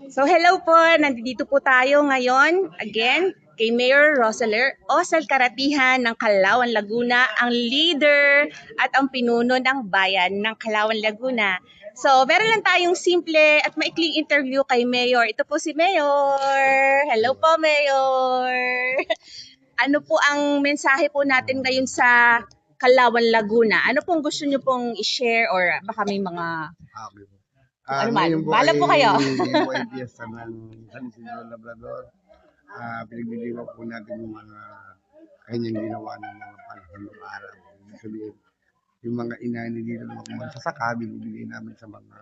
So hello po, nandito po tayo ngayon again kay Mayor Roseler Osel Karatihan ng Calauan, Laguna, ang leader at ang pinuno ng bayan ng Calauan, Laguna. So meron lang tayong simple at maikling interview kay Mayor. Ito po si Mayor. Hello po, Mayor. Ano po ang mensahe po natin ngayon sa Calauan, Laguna? Ano pong gusto niyo pong i-share or baka may mga Okay po. ano man? Ngayon po Bahala po kayo. ngayon po ay piyesta ng San Isidro Labrador. Pinagdidiwa po natin yung mga kanyang ginawa ng mga panahon ng araw. Ibig sabihin, yung mga inani dito ng mga magsasaka, binibigay namin sa mga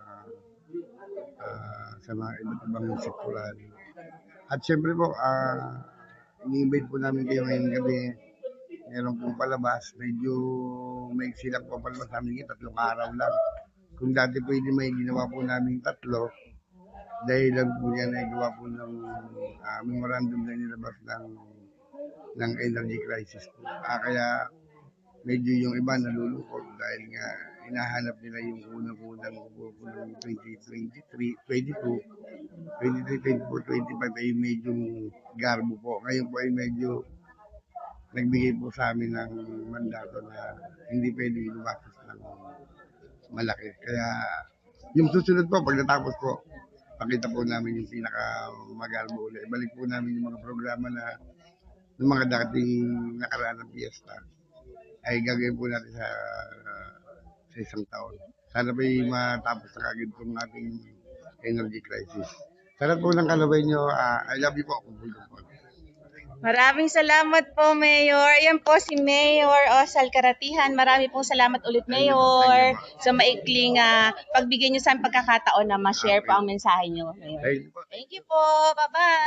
iba't ibang sektoral. At syempre po, ini-invite po namin kayo ngayong gabi. Meron pong palabas, medyo may silang po palabas namin yung 3 araw lang. Kung dati pwede may ginawa po namin 3, dahil lang po yan ay gawa po ng memorandum na nilabas ng energy crisis po. Kaya medyo yung iba nalulungkot dahil nga hinahanap nila yung unang-unang po ng 2023, 22, 23, 24, 25 ay medyo garbo po. Ngayon po ay medyo nagbigay po sa amin ng mandato na hindi pwede lumakas ng malaki. Kaya yung susunod po, pag natapos po, pakita po namin yung pinaka-magalbo ulit. Ibalik po namin yung mga programa na ng mga dating nakaraan ng piyesta ay gagawin po natin sa isang taon. Sana po matapos na kagad po ng ating energy crisis. Sana po ng kalaway nyo. I love you po. Kumpul-kumpul. Maraming salamat po, Mayor. Ayan po si Mayor Osel Karatihan. Marami pong salamat ulit, Mayor, sa maikling pagbigay niyo sa pagkakataon na ma-share po ang mensahe niyo, Mayor. Thank you po. Bye-bye.